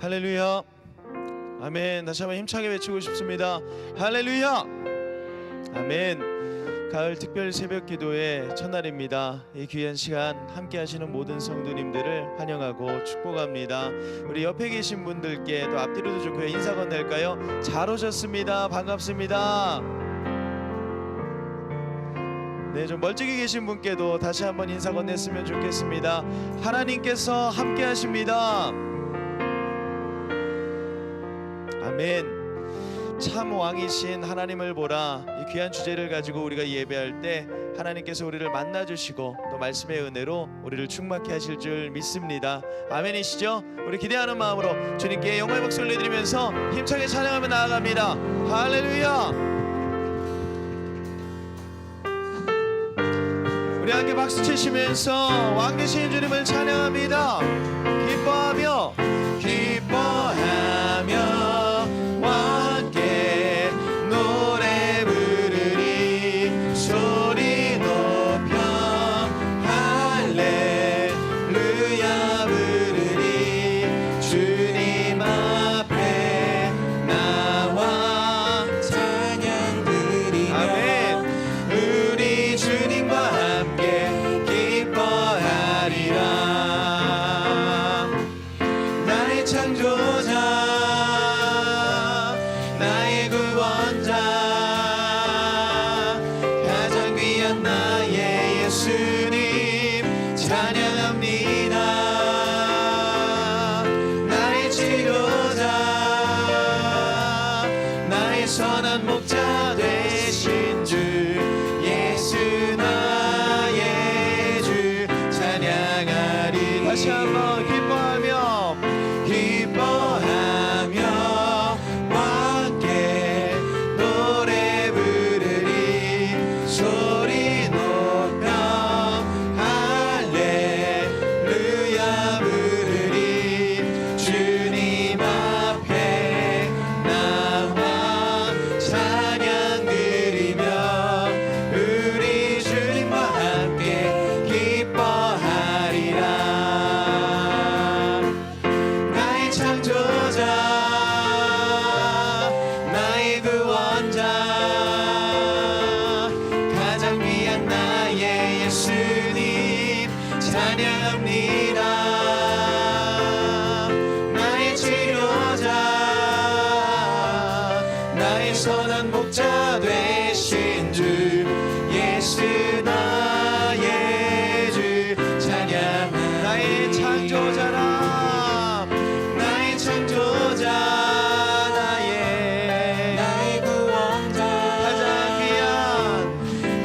할렐루야. 아멘. 다시 한번 힘차게 외치고 싶습니다. 할렐루야. 아멘. 가을 특별 새벽 기도의 첫날입니다. 이 귀한 시간 함께 하시는 모든 성도님들을 환영하고 축복합니다. 우리 옆에 계신 분들께 또 앞뒤로도 좋고요, 인사 건넬까요? 잘 오셨습니다. 반갑습니다. 네, 좀 멀찍이 계신 분께도 다시 한번 인사 건넸으면 좋겠습니다. 하나님께서 함께 하십니다. 아멘. 참 왕이신 하나님을 보라, 이 귀한 주제를 가지고 우리가 예배할 때 하나님께서 우리를 만나주시고 또 말씀의 은혜로 우리를 충만케 하실 줄 믿습니다. 아멘이시죠? 우리 기대하는 마음으로 주님께 영광의 박수를 내드리면서 힘차게 찬양하며 나아갑니다. 할렐루야. 우리 함께 박수 치시면서 왕 되신 주님을 찬양합니다. 기뻐하며 함께 노래 부르리, 소리 높여 할렐루야 부르리. 주님 앞에 나와 찬양 드리며 아멘. 우리 주님과 함께 기뻐하리라. 나의 창조자, 나의 구원자, 가장 귀한 나의 예수님 찬양합니다. 나의 치료자, 나의 선한 목자 되신 주 예수 나의 주 찬양하리. 다시 한번 기뻐하며 함께 노래 부르리, 소리 높여 할렐루야 부르리. 주님 앞에 나와 찬양 드리며 우리 주님과 함께 기뻐하리라. 나의 창조자, 나의 구원자, 가장 귀한 나의 예수님 찬양합니다. 나의 치료자, 나의 선한 목자 되신 주 예수 나의 주 찬양. 나의 창조자라, 나의 창조자, 나의 구원자,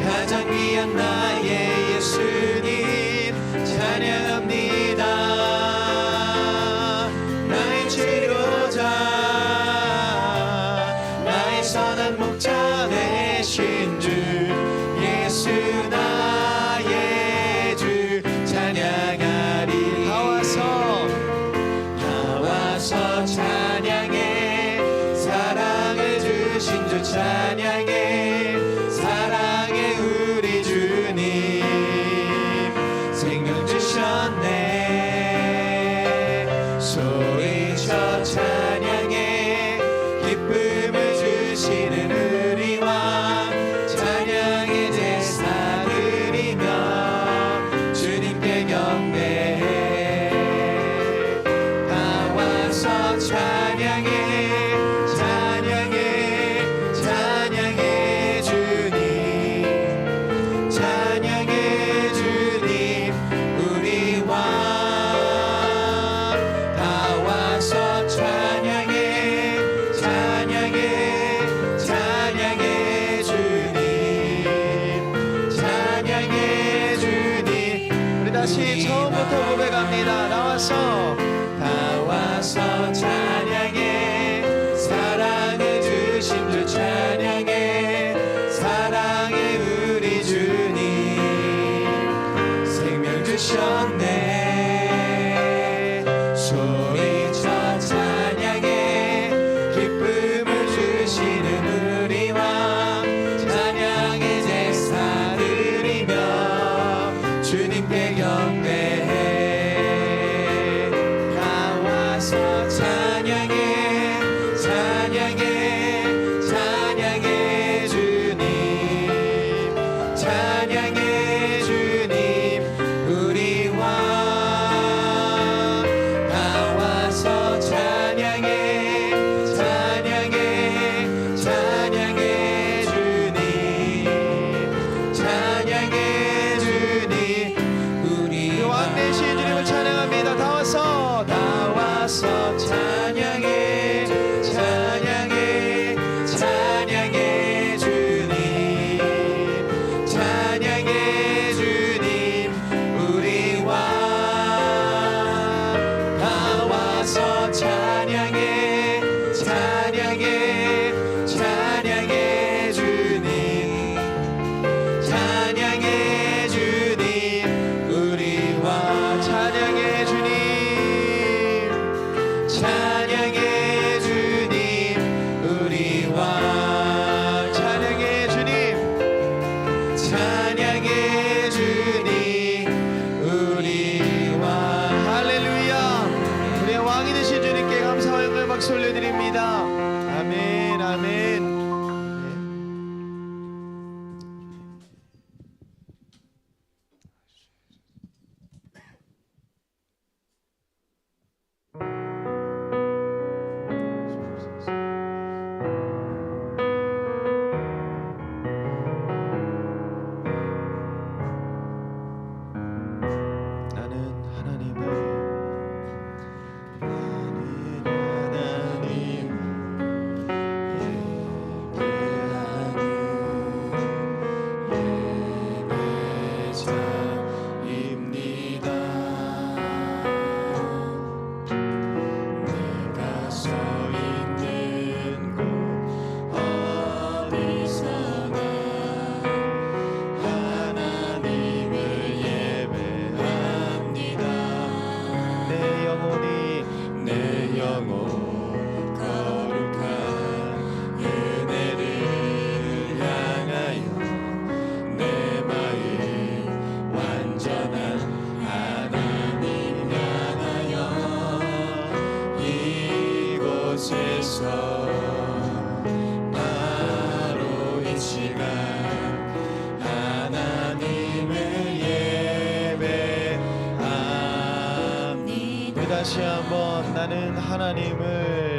가장 귀한 나의 예수님 찬양합니다. 나의 치료자, 나의 선한 목자 되신 주 예수 나의 주 찬양하리. 다 와서 찬양해, 사랑을 주신 주 찬양해, 사랑해 우리 주님 생명 주셨네. 소리쳐 찬양해, 기쁨을 주시는 우리 왕 찬양의 제사 드리며 주님께 경배해. 다 와서 찬양해, 찬양해 주님, 찬양해 주님 우리 왕. 다 와서 찬양해 주님, 찬양해 주님. 우리 다시 처음부터 고백합니다. 다 와서 찬양해, 사랑을 주신 주 찬양해, 사랑해 우리 주님 생명 주셨네. 소리쳐 찬양해, 기쁨을 주시는 우리 왕 찬양의 제사 드리며 주님께 경배해. 다 와서 찬양해, 바로 이 시간 하나님을 예배합니다. 다시 한번 나는 하나님을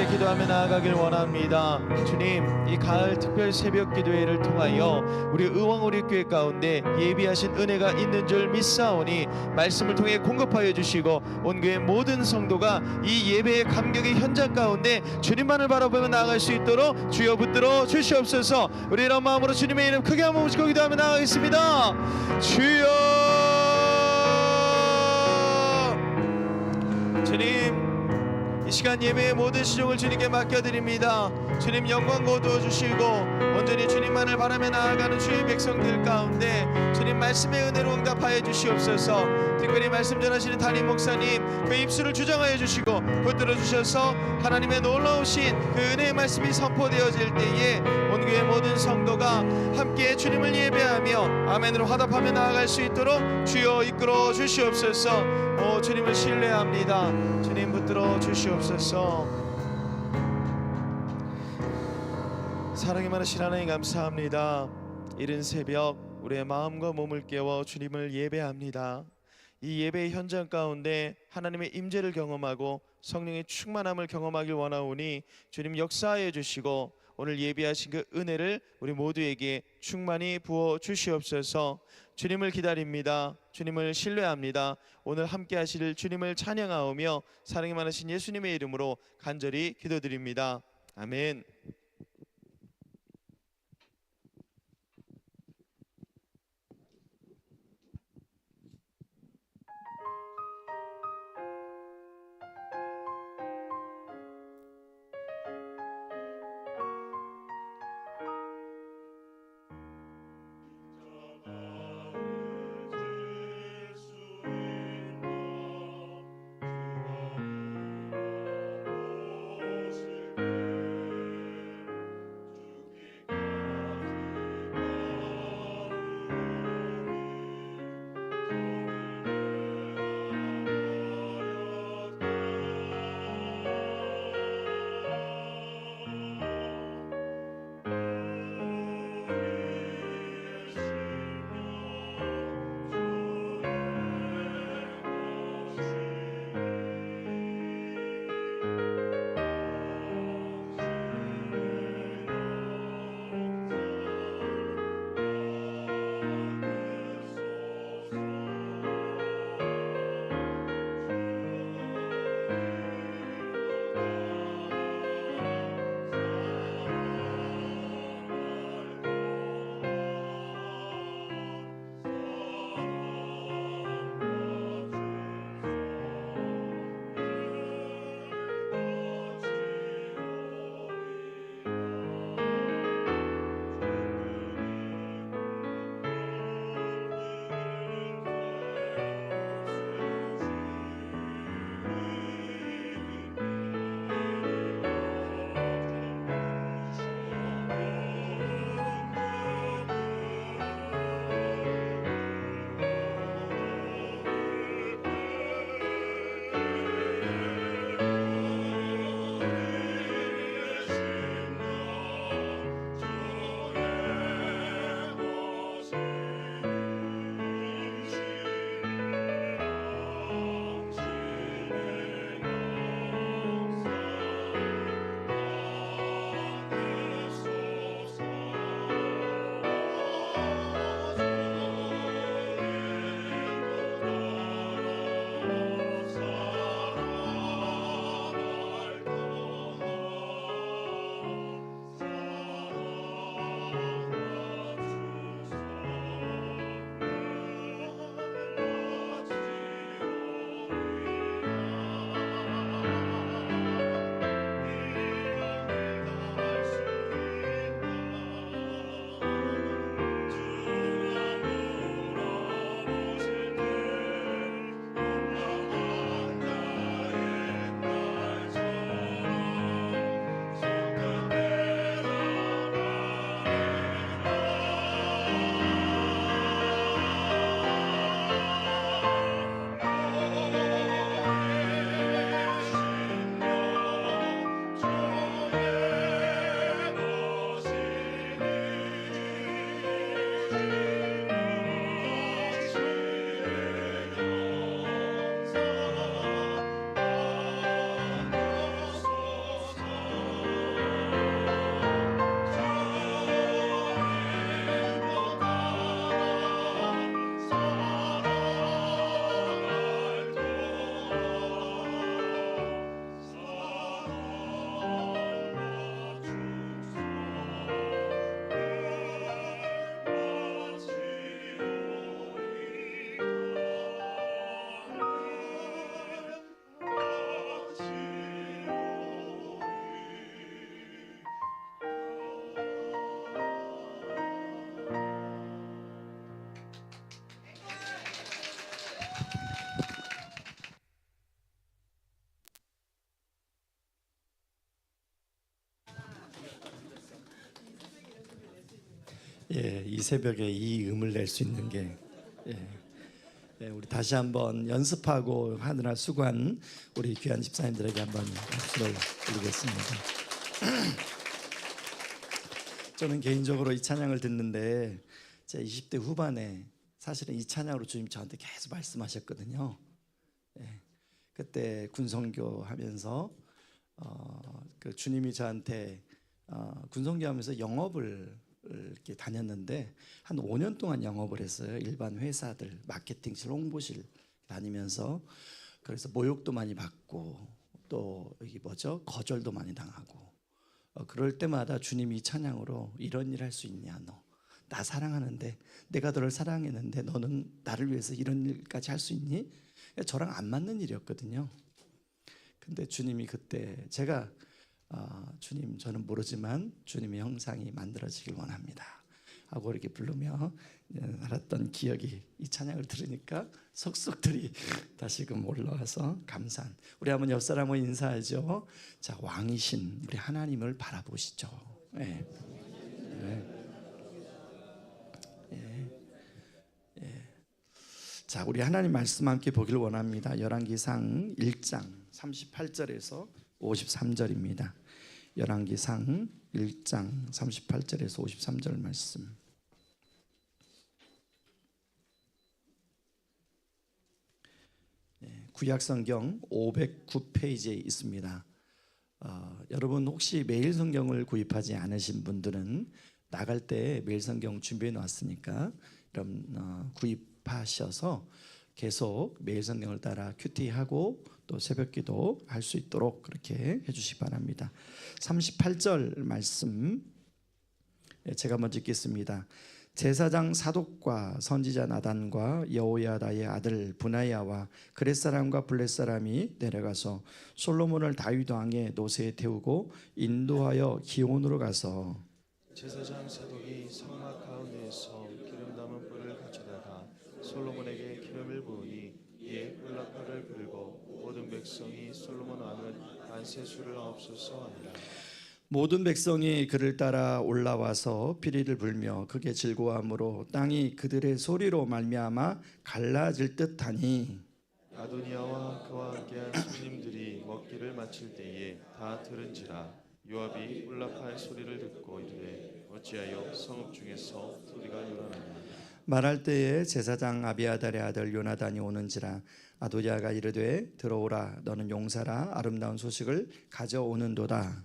함께 기도하며 나아가길 원합니다. 주님, 이 가을 특별 새벽 기도회를 통하여 우리 의왕우리교회 가운데 예비하신 은혜가 있는 줄 믿사오니 말씀을 통해 공급하여 주시고 온 교회 모든 성도가 이 예배의 감격의 현장 가운데 주님만을 바라보며 나아갈 수 있도록 주여 붙들어 주시옵소서. 우리 이런 마음으로 주님의 이름 크게 한번 모시고 기도하며 나아가겠습니다. 주여. 주님, 이 시간 예배의 모든 시종을 주님께 맡겨드립니다. 주님 영광 거두어 주시고 온전히 주님만을 바라며 나아가는 주의 백성들 가운데 주님 말씀의 은혜로 응답하여 주시옵소서. 특별히 말씀 전하시는 담임 목사님 그 입술을 주장하여 주시고 붙들어 주셔서 하나님의 놀라우신 그 은혜의 말씀이 선포되어질 때에 온 교회 모든 성도가 함께 주님을 예배하며 아멘으로 화답하며 나아갈 수 있도록 주여 이끌어 주시옵소서. 주님을 신뢰합니다. 주님 붙들어 주시옵소서. 사랑이 많으신 하나님 감사합니다. 이른 새벽 우리의 마음과 몸을 깨워 주님을 예배합니다. 이 예배의 현장 가운데 하나님의 임재를 경험하고 성령의 충만함을 경험하길 원하오니 주님 역사하여 주시고 오늘 예비하신 그 은혜를 우리 모두에게 충만히 부어 주시옵소서. 주님을 기다립니다. 주님을 신뢰합니다. 오늘 함께 하실 주님을 찬양하오며 사랑이 많으신 예수님의 이름으로 간절히 기도드립니다. 아멘. 예, 이 새벽에 이 음을 낼 수 있는 게 예, 예, 우리 다시 한번 연습하고 하느라 수고한 우리 귀한 집사님들에게 한번 박수를 드리겠습니다. 저는 개인적으로 이 찬양을 듣는데 제 20대 후반에 사실은 이 찬양으로 주님 저한테 계속 말씀하셨거든요. 예, 그때 군선교 하면서 그 주님이 저한테 군선교 하면서 영업을 이렇게 다녔는데 한 5년 동안 영업을 했어요. 일반 회사들 마케팅실, 홍보실 다니면서 그래서 모욕도 많이 받고 또 여기 뭐죠? 거절도 많이 당하고 그럴 때마다 주님이 찬양으로 이런 일 할 수 있냐 너. 나 사랑하는데 내가 너를 사랑했는데 너는 나를 위해서 이런 일까지 할 수 있니? 저랑 안 맞는 일이었거든요. 근데 주님이 그때 제가 주님 저는 모르지만 주님의 형상이 만들어지길 원합니다 하고 이렇게 부르며 살았던 기억이 이 찬양을 들으니까 속속들이 다시금 올라와서 감사한 우리 한번 옆 사람을 인사하죠. 자, 왕이신 우리 하나님을 바라보시죠. 네. 네. 예. 자, 우리 하나님 말씀 함께 보길 원합니다. 열왕기상 1장 38절에서 53절입니다. 열왕기상 1장 38절에서 53절 말씀. 구약성경 509페이지에 있습니다. 여러분 혹시 매일 성경을 구입하지 않으신 분들은 나갈 때 매일 성경 준비해 놨으니까 그럼 구입하셔서 계속 매일 성경을 따라 큐티하고 또 새벽기도 할 수 있도록 그렇게 해주시기 바랍니다. 38절 말씀 제가 먼저 읽겠습니다. 제사장 사독과 선지자 나단과 여호야다의 아들 브나야와 그렛 사람과 블렛 사람이 내려가서 솔로몬을 다윗 왕의 노새에 태우고 인도하여 기온으로 가서 제사장 사독이 성막 가운데에서 기름 담은 뿔을 가져다가 솔로몬에게 기름을 부으니 이에 뿔나팔을 불고 모든 백성이 솔로몬 왕은 안세수를 하옵소서 하니라. 모든 백성이 그를 따라 올라와서 피리를 불며 크게 즐거워함으로 땅이 그들의 소리로 말미암아 갈라질 듯하니 아도니아와 그와 함께한 손님들이 먹기를 마칠 때에 다 들은지라. 요압이 뿔나팔 소리를 듣고 이르되 어찌하여 성읍 중에서 소리가 일어나냐. 말할 때에 제사장 아비아달의 아들 요나단이 오는지라. 아도니아가 이르되 들어오라 너는 용사라 아름다운 소식을 가져오는도다.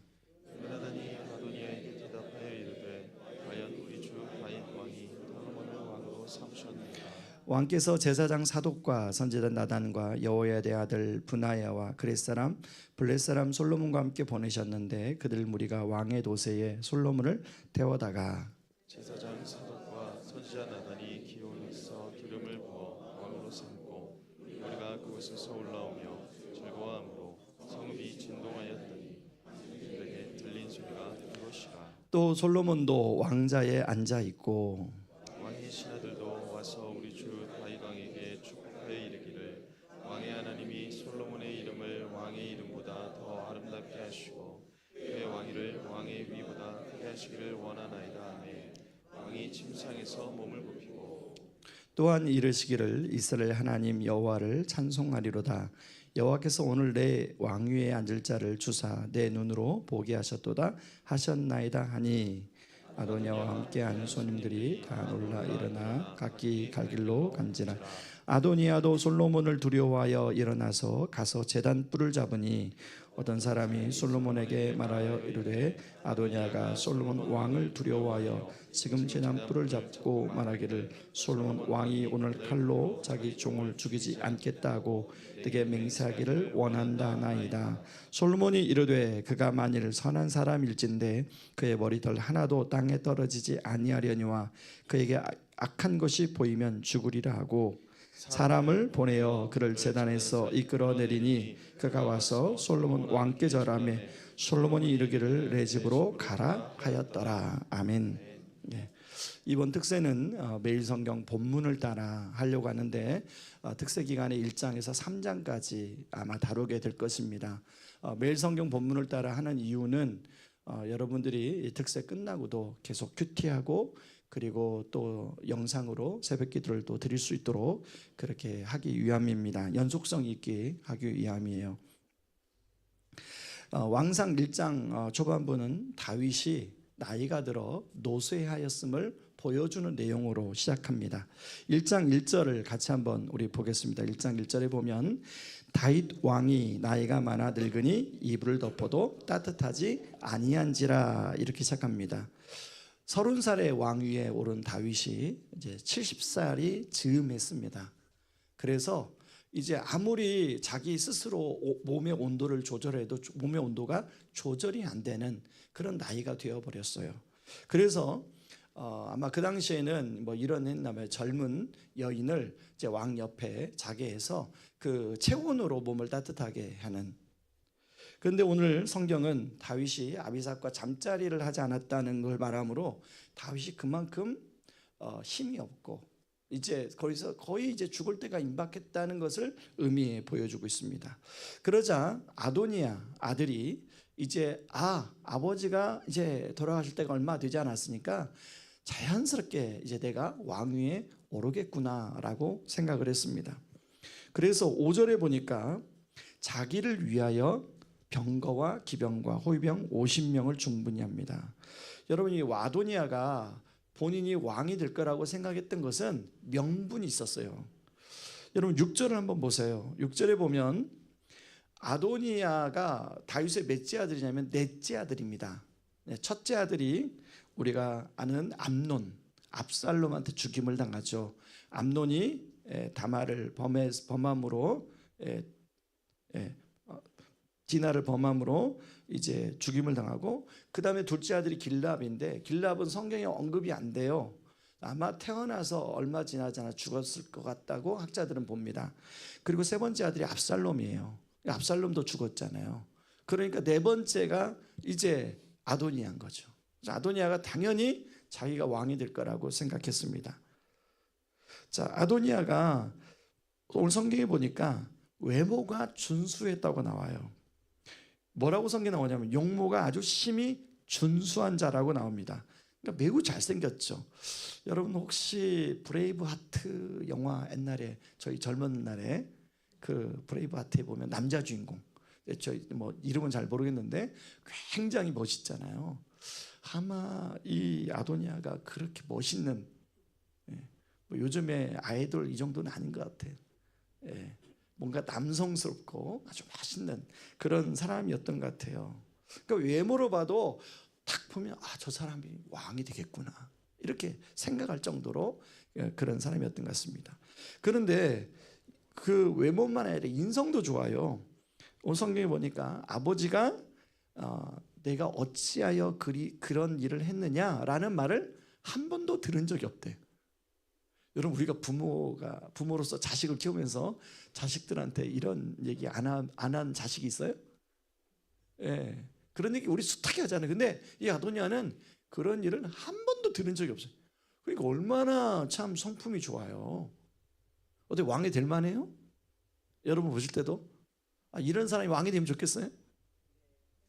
요나단이 아도니아에게 대답하여 이르되 과연 우리 주 다윗 왕이 솔로몬을 왕으로 삼으셨나이까. 왕께서 제사장 사독과 선지자 나단과 여호야다의 아들 브나야와 그렛 사람 블렛 사람 솔로몬과 함께 보내셨는데 그들 무리가 왕의 노새에 솔로몬을 태워다가 제사장 사독과 선지자 나단이 기온에서 기름을 부어 왕으로 삼고 우리가 그곳에서 올라오며 즐거워함으로 성읍이 진동하였더니 그들에게 들린 소리가 이것이라. 또 솔로몬도 왕자에 앉아 있고 왕의 신하들도 와서 우리 주 다윗 왕에게 축복하여 이르기를 왕의 하나님이 솔로몬의 이름을 왕의 이름보다 더 아름답게 하시고 그의 왕위를 왕의 위보다 크게 하시기를 원하나이다 하매 왕이 침상에서 몸을 굽히고 또한 이르시기를 이스라엘 하나님 여호와를 찬송하리로다. 여호와께서 오늘 내 왕위에 앉을 자를 주사 내 눈으로 보게 하셨도다 하셨나이다 하니 아도니아와 함께한 손님들이 다 놀라 일어나 각기 갈 길로 간지라. 아도니아도 솔로몬을 두려워하여 일어나서 가서 제단 뿔을 잡으니 어떤 사람이 솔로몬에게 말하여 이르되 아도니아가 솔로몬 왕을 두려워하여 지금 제단 뿔을 잡고 말하기를 솔로몬 왕이 오늘 칼로 자기 종을 죽이지 않겠다 하고 그에게 맹세하기를 원한다나이다. 솔로몬이 이르되 그가 만일 선한 사람일진데 그의 머리털 하나도 땅에 떨어지지 아니하려니와 그에게 악한 것이 보이면 죽으리라 하고 사람을 보내어 그를 제단에서 이끌어내리니 그가 와서 솔로몬 왕께 절하매 솔로몬이 이르기를 내 집으로 가라 하였더라. 아멘. 예. 이번 특세는 매일 성경 본문을 따라 하려고 하는데 특세 기간에 1장에서 3장까지 아마 다루게 될 것입니다. 매일 성경 본문을 따라 하는 이유는 여러분들이 이 특세 끝나고도 계속 큐티하고 그리고 또 영상으로 새벽 기도를 또 드릴 수 있도록 그렇게 하기 위함입니다. 연속성 있게 하기 위함이에요. 왕상 1장 초반부는 다윗이 나이가 들어 노쇠하였음을 보여주는 내용으로 시작합니다. 1장 1절을 같이 한번 우리 보겠습니다. 1장 1절에 보면 다윗 왕이 나이가 많아 늙으니 이불을 덮어도 따뜻하지 아니한지라 이렇게 시작합니다. 30살의 왕위에 오른 다윗이 이제 70살이 즈음했습니다. 그래서 이제 아무리 자기 스스로 몸의 온도를 조절해도 몸의 온도가 조절이 안 되는 그런 나이가 되어 버렸어요. 그래서 아마 그 당시에는 뭐 이런 했나봐요. 젊은 여인을 이제 왕 옆에 자게 해서 그 체온으로 몸을 따뜻하게 하는. 그런데 오늘 성경은 다윗이 아비삭과 잠자리를 하지 않았다는 걸 말하므로 다윗이 그만큼 힘이 없고 이제 거기서 거의 이제 죽을 때가 임박했다는 것을 의미해 보여주고 있습니다. 그러자 아도니아 아들이 이제 아버지가 이제 돌아가실 때가 얼마 되지 않았으니까 자연스럽게 이제 내가 왕위에 오르겠구나라고 생각을 했습니다. 그래서 5절에 보니까 자기를 위하여 병거와 기병과 호위병 50명을 충분히 합니다. 여러분, 이 아도니아가 본인이 왕이 될 거라고 생각했던 것은 명분이 있었어요. 여러분 6절을 한번 보세요. 6절에 보면 아도니아가 다윗의 몇째 아들이냐면 넷째 아들입니다. 첫째 아들이 우리가 아는 압살롬한테 죽임을 당하죠. 암논이 다말을 범함으로 디나를 범함으로 이제 죽임을 당하고, 그 다음에 둘째 아들이 길랍인데 길랍은 성경에 언급이 안 돼요. 아마 태어나서 얼마 지나지 않아 죽었을 것 같다고 학자들은 봅니다. 그리고 세 번째 아들이 압살롬이에요. 압살롬도 죽었잖아요. 그러니까 네 번째가 이제 아도니아인 거죠. 아도니아가 당연히 자기가 왕이 될 거라고 생각했습니다. 자, 아도니아가 오늘 성경에 보니까 외모가 준수했다고 나와요. 뭐라고 성경에 나오냐면 용모가 아주 심히 준수한 자라고 나옵니다. 그러니까 매우 잘생겼죠. 여러분 혹시 브레이브하트 영화 옛날에 저희 젊은 날에 그 브레이브하트에 보면 남자 주인공, 저희 뭐 이름은 잘 모르겠는데 굉장히 멋있잖아요. 아마 이 아도니아가 그렇게 멋있는, 뭐 요즘에 아이돌 이 정도는 아닌 것 같아요. 뭔가 남성스럽고 아주 맛있는 그런 사람이었던 것 같아요. 그러니까 외모로 봐도 딱 보면 저 사람이 왕이 되겠구나 이렇게 생각할 정도로 그런 사람이었던 것 같습니다. 그런데 그 외모만 아니라 인성도 좋아요. 오늘 성경에 보니까 아버지가 내가 어찌하여 그런 일을 했느냐라는 말을 한 번도 들은 적이 없대. 여러분 우리가 부모로서 자식을 키우면서 자식들한테 이런 얘기 안 한 자식이 있어요? 예, 그런 얘기 우리 숱하게 하잖아요. 근데 이 아도니아는 그런 일을 한 번도 들은 적이 없어요. 그러니까 얼마나 참 성품이 좋아요. 어떻게 왕이 될 만해요? 여러분 보실 때도 이런 사람이 왕이 되면 좋겠어요?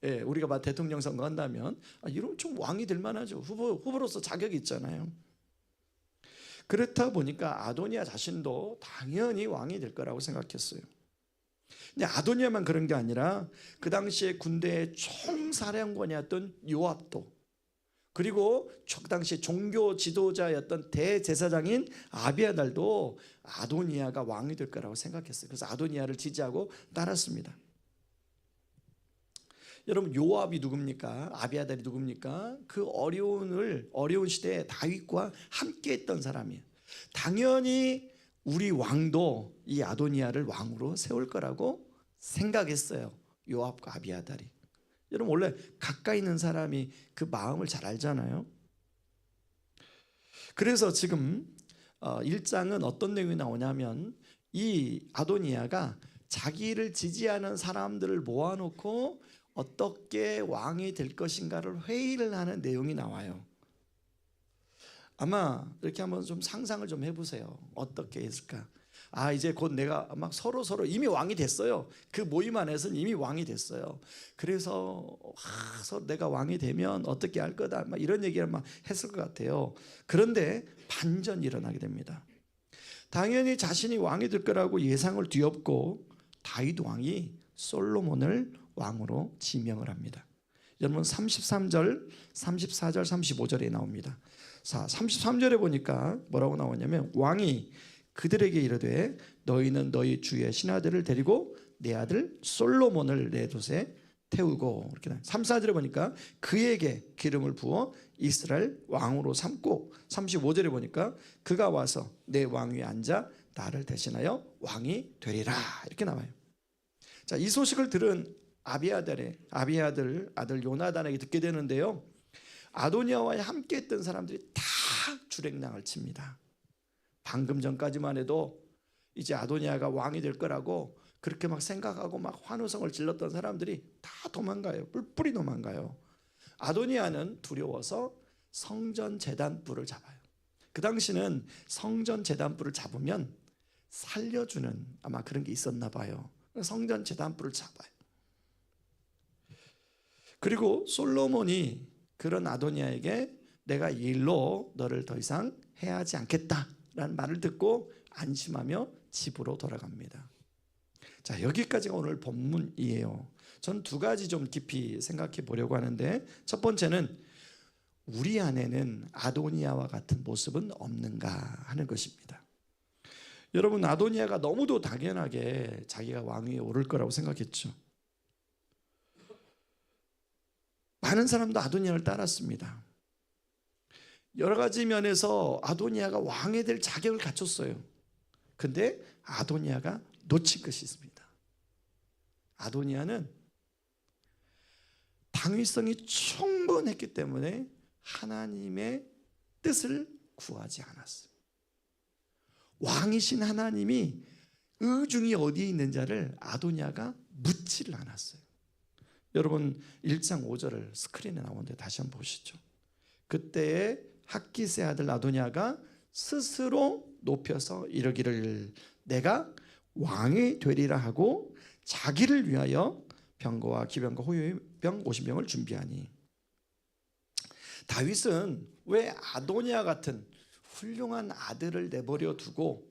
예, 우리가 대통령 선거 한다면 이러면 좀 왕이 될 만하죠. 후보로서 자격이 있잖아요. 그렇다 보니까 아도니아 자신도 당연히 왕이 될 거라고 생각했어요. 근데 아도니아만 그런 게 아니라 그 당시에 군대의 총사령관이었던 요압도, 그리고 그 당시 종교 지도자였던 대제사장인 아비아달도 아도니아가 왕이 될 거라고 생각했어요. 그래서 아도니아를 지지하고 따랐습니다. 여러분 요압이 누굽니까? 아비아달이 누굽니까? 그 어려운 시대에 다윗과 함께했던 사람이에요. 당연히 우리 왕도 이 아도니아를 왕으로 세울 거라고 생각했어요. 요압과 아비아달이. 여러분 원래 가까이 있는 사람이 그 마음을 잘 알잖아요. 그래서 지금 1장은 어떤 내용이 나오냐면 이 아도니아가 자기를 지지하는 사람들을 모아놓고 어떻게 왕이 될 것인가를 회의를 하는 내용이 나와요. 아마 이렇게 한번 좀 상상을 좀 해보세요. 어떻게 했을까? 이제 곧 내가 막 서로 이미 왕이 됐어요. 그 모임 안에서는 이미 왕이 됐어요. 그래서 내가 왕이 되면 어떻게 할 거다 막 이런 얘기를 막 했을 것 같아요. 그런데 반전이 일어나게 됩니다. 당연히 자신이 왕이 될 거라고 예상을 뒤엎고 다윗 왕이 솔로몬을 왕으로 지명을 합니다. 여러분 33절, 34절, 35절에 나옵니다. 자, 33절에 보니까 뭐라고 나오냐면 왕이 그들에게 이르되 너희는 너희 주의 신하들을 데리고 내 아들 솔로몬을 내 돛에 태우고 이렇게 나와요. 34절에 보니까 그에게 기름을 부어 이스라엘 왕으로 삼고 35절에 보니까 그가 와서 내 왕위에 앉아 나를 대신하여 왕이 되리라 이렇게 나와요. 자, 이 소식을 들은 아비아들의 아들 요나단에게 듣게 되는데요. 아도니아와 함께 했던 사람들이 다 주랭랑을 칩니다. 방금 전까지만 해도 이제 아도니아가 왕이 될 거라고 그렇게 막 생각하고 막 환호성을 질렀던 사람들이 다 도망가요. 뿔뿔이 도망가요. 아도니아는 두려워서 성전 제단불을 잡아요. 그 당시는 성전 제단불을 잡으면 살려주는 아마 그런 게 있었나 봐요. 성전 제단불을 잡아요. 그리고 솔로몬이 그런 아도니아에게 내가 이 일로 너를 더 이상 해하지 않겠다라는 말을 듣고 안심하며 집으로 돌아갑니다. 자, 여기까지가 오늘 본문이에요. 전 두 가지 좀 깊이 생각해 보려고 하는데, 첫 번째는 우리 안에는 아도니아와 같은 모습은 없는가 하는 것입니다. 여러분, 아도니아가 너무도 당연하게 자기가 왕위에 오를 거라고 생각했죠. 많은 사람도 아도니아를 따랐습니다. 여러 가지 면에서 아도니아가 왕이 될 자격을 갖췄어요. 근데 아도니아가 놓친 것이 있습니다. 아도니아는 당위성이 충분했기 때문에 하나님의 뜻을 구하지 않았어요. 왕이신 하나님이 의중이 어디에 있는 자를 아도니아가 묻지를 않았어요. 여러분 1장 5절을 스크린에 나오는데 다시 한번 보시죠. 그때에 학기스의 아들 아도니아가 스스로 높여서 이르기를 내가 왕이 되리라 하고 자기를 위하여 병거와 기병과 호위병 50명을 준비하니. 다윗은 왜 아도니아 같은 훌륭한 아들을 내버려 두고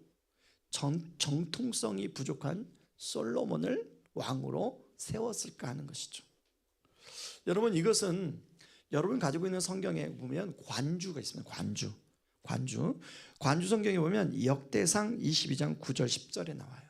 정통성이 부족한 솔로몬을 왕으로 세웠을까 하는 것이죠. 여러분, 이것은 여러분 가지고 있는 성경에 보면 관주가 있습니다. 관주 성경에 보면 역대상 22장 9절 10절에 나와요.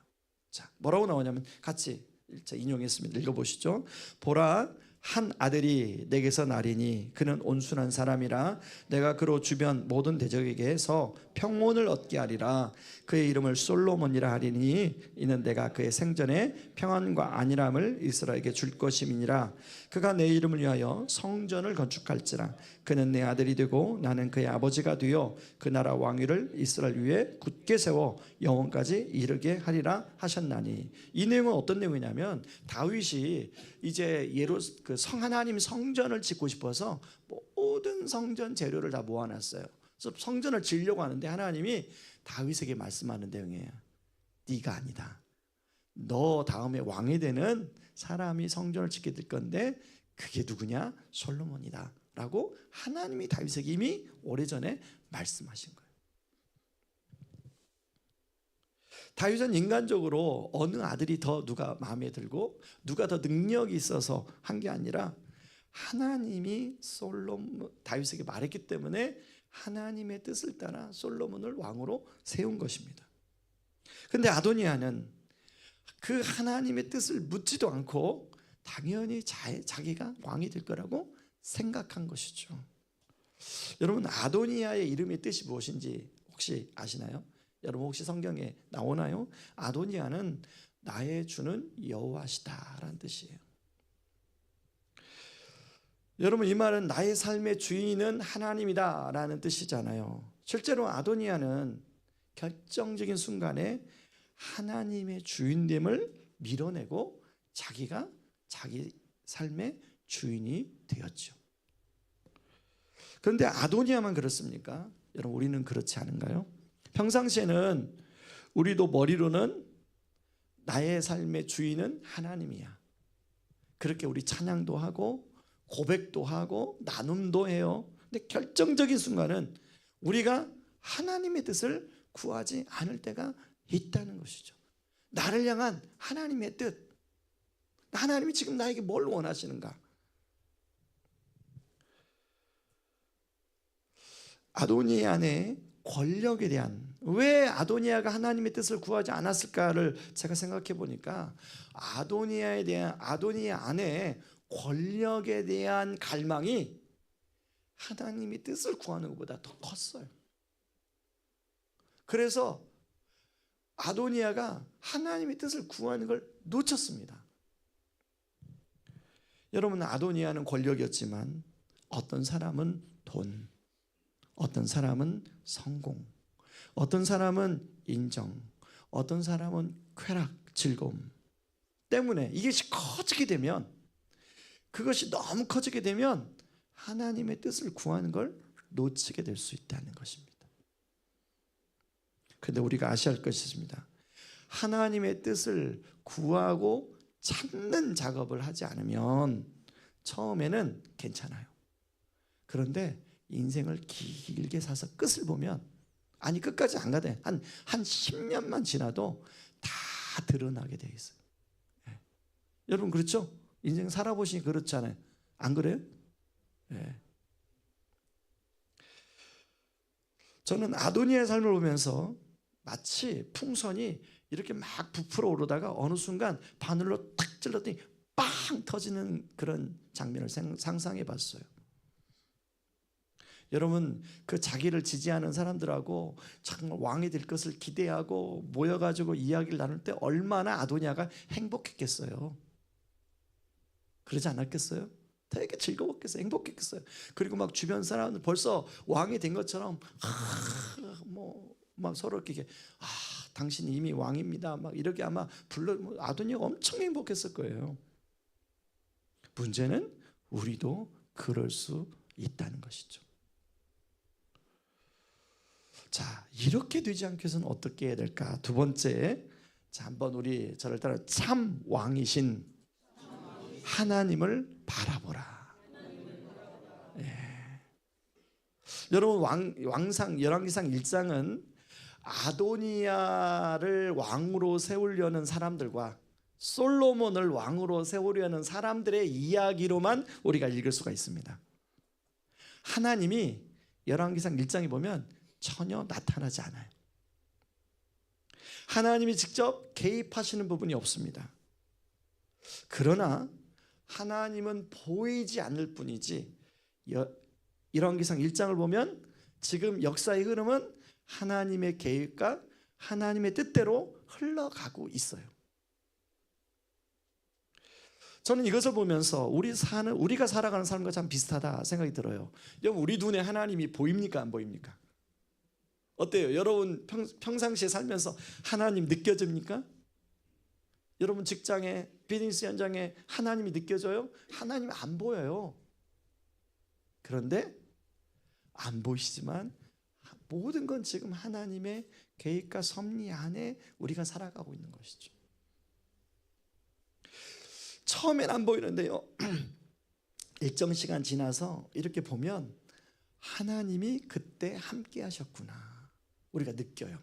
자, 뭐라고 나오냐면 같이 인용했습니다. 읽어보시죠. 보라, 한 아들이 내게서 나리니 그는 온순한 사람이라 내가 그로 주변 모든 대적에게서 평온을 얻게 하리라. 그의 이름을 솔로몬이라 하리니 이는 내가 그의 생전에 평안과 안일함을 이스라엘에게 줄 것임이니라. 그가 내 이름을 위하여 성전을 건축할지라. 그는 내 아들이 되고 나는 그의 아버지가 되어 그 나라 왕위를 이스라엘 위에 굳게 세워 영원까지 이르게 하리라 하셨나니. 이 내용은 어떤 내용이냐면 다윗이 이제 하나님 성전을 짓고 싶어서 모든 성전 재료를 다 모아놨어요. 그래서 성전을 지으려고 하는데 하나님이 다윗에게 말씀하는 내용이에요. 네가 아니다. 너 다음에 왕이 되는 사람이 성전을 짓게 될 건데 그게 누구냐? 솔로몬이다 라고 하나님이 다윗에게 이미 오래전에 말씀하신 거예요. 다윗은 인간적으로 어느 아들이 더 누가 마음에 들고 누가 더 능력이 있어서 한 게 아니라 하나님이 다윗에게 말했기 때문에 하나님의 뜻을 따라 솔로몬을 왕으로 세운 것입니다. 그런데 아도니아는 그 하나님의 뜻을 묻지도 않고 당연히 자기가 왕이 될 거라고 생각한 것이죠. 여러분, 아도니아의 이름의 뜻이 무엇인지 혹시 아시나요? 여러분 혹시 성경에 나오나요? 아도니아는 나의 주는 여호와시다라는 뜻이에요. 여러분, 이 말은 나의 삶의 주인은 하나님이다라는 뜻이잖아요. 실제로 아도니아는 결정적인 순간에 하나님의 주인됨을 밀어내고 자기가 자기 삶의 주인이 되었죠. 그런데 아도니아만 그렇습니까? 여러분, 우리는 그렇지 않은가요? 평상시에는 우리도 머리로는 나의 삶의 주인은 하나님이야. 그렇게 우리 찬양도 하고 고백도 하고 나눔도 해요. 근데 결정적인 순간은 우리가 하나님의 뜻을 구하지 않을 때가 있다는 것이죠. 나를 향한 하나님의 뜻, 하나님이 지금 나에게 뭘 원하시는가? 아도니아의 권력에 대한, 왜 아도니아가 하나님의 뜻을 구하지 않았을까를 제가 생각해 보니까 아도니아 안에 권력에 대한 갈망이 하나님의 뜻을 구하는 것보다 더 컸어요. 그래서 아도니아가 하나님의 뜻을 구하는 걸 놓쳤습니다. 여러분, 아도니아는 권력이었지만 어떤 사람은 돈, 어떤 사람은 성공, 어떤 사람은 인정, 어떤 사람은 쾌락, 즐거움 때문에 이것이 커지게 되면, 그것이 너무 커지게 되면 하나님의 뜻을 구하는 걸 놓치게 될 수 있다는 것입니다. 그런데 우리가 아셔야 할 것이 있습니다. 하나님의 뜻을 구하고 찾는 작업을 하지 않으면 처음에는 괜찮아요. 그런데 인생을 길게 사서 끝을 보면, 아니 끝까지 안 가대, 한 10년만 지나도 다 드러나게 돼 있어요. 예. 여러분 그렇죠? 인생 살아보시니 그렇잖아요. 안 그래요? 예. 저는 아도니아의 삶을 보면서 마치 풍선이 이렇게 막 부풀어 오르다가 어느 순간 바늘로 탁 찔렀더니 빵 터지는 그런 장면을 상상해 봤어요. 여러분, 그 자기를 지지하는 사람들하고 정말 왕이 될 것을 기대하고 모여가지고 이야기를 나눌 때 얼마나 아도니아가 행복했겠어요. 그러지 않았겠어요? 되게 즐거웠겠어요. 행복했겠어요. 그리고 막 주변 사람들 벌써 왕이 된 것처럼 막 서로 이렇게 당신이 이미 왕입니다. 막 이렇게 아마 아도니아가 엄청 행복했을 거예요. 문제는 우리도 그럴 수 있다는 것이죠. 자, 이렇게 되지 않기 위해서는 어떻게 해야 될까? 두 번째, 자, 한번 우리 저를 따라 참 왕이신 하나님을 바라보라. 예. 여러분, 열왕기상 1장은 아도니아를 왕으로 세우려는 사람들과 솔로몬을 왕으로 세우려는 사람들의 이야기로만 우리가 읽을 수가 있습니다. 하나님이 열왕기상 1장에 보면 전혀 나타나지 않아요. 하나님이 직접 개입하시는 부분이 없습니다. 그러나 하나님은 보이지 않을 뿐이지, 열왕기상 1장을 보면 지금 역사의 흐름은 하나님의 계획과 하나님의 뜻대로 흘러가고 있어요. 저는 이것을 보면서 우리가 살아가는 삶과 참 비슷하다 생각이 들어요. 여러분, 우리 눈에 하나님이 보입니까? 안 보입니까? 어때요? 여러분 평상시에 살면서 하나님 느껴집니까? 여러분 직장에, 비즈니스 현장에 하나님이 느껴져요? 하나님이 안 보여요. 그런데 안 보이시지만 모든 건 지금 하나님의 계획과 섭리 안에 우리가 살아가고 있는 것이죠. 처음엔 안 보이는데요, 일정 시간 지나서 이렇게 보면 하나님이 그때 함께 하셨구나 우리가 느껴요.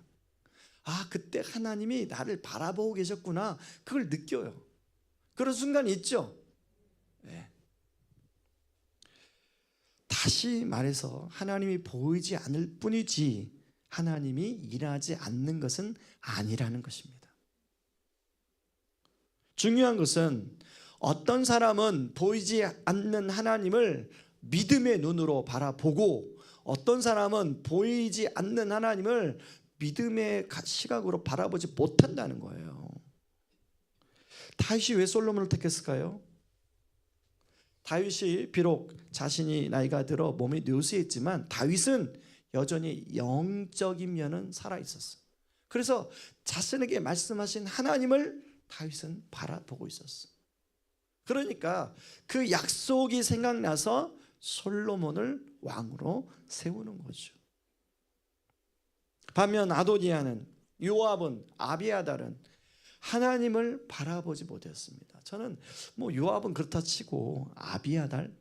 그때 하나님이 나를 바라보고 계셨구나, 그걸 느껴요. 그런 순간이 있죠. 네. 다시 말해서 하나님이 보이지 않을 뿐이지 하나님이 일하지 않는 것은 아니라는 것입니다. 중요한 것은 어떤 사람은 보이지 않는 하나님을 믿음의 눈으로 바라보고, 어떤 사람은 보이지 않는 하나님을 믿음의 시각으로 바라보지 못한다는 거예요. 다윗이 왜 솔로몬을 택했을까요? 다윗이 비록 자신이 나이가 들어 몸이 뇌수했지만 다윗은 여전히 영적인 면은 살아있었어요. 그래서 자신에게 말씀하신 하나님을 다윗은 바라보고 있었어요. 그러니까 그 약속이 생각나서 솔로몬을 왕으로 세우는 거죠. 반면 아도니아는 요압은, 아비아달은 하나님을 바라보지 못했습니다. 저는 뭐 요압은 그렇다 치고 아비아달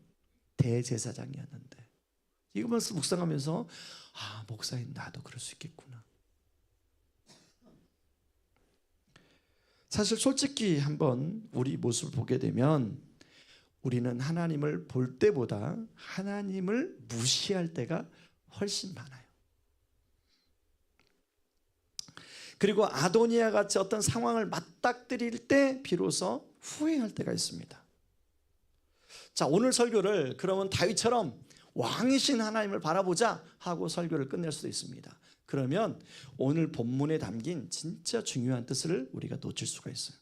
대제사장이었는데, 이거면서 묵상하면서 목사님 나도 그럴 수 있겠구나. 사실 솔직히 한번 우리 모습을 보게 되면 우리는 하나님을 볼 때보다 하나님을 무시할 때가 훨씬 많아요. 그리고 아도니아 같이 어떤 상황을 맞닥뜨릴 때 비로소 후회할 때가 있습니다. 자, 오늘 설교를 그러면 다윗처럼 왕이신 하나님을 바라보자 하고 설교를 끝낼 수도 있습니다. 그러면 오늘 본문에 담긴 진짜 중요한 뜻을 우리가 놓칠 수가 있어요.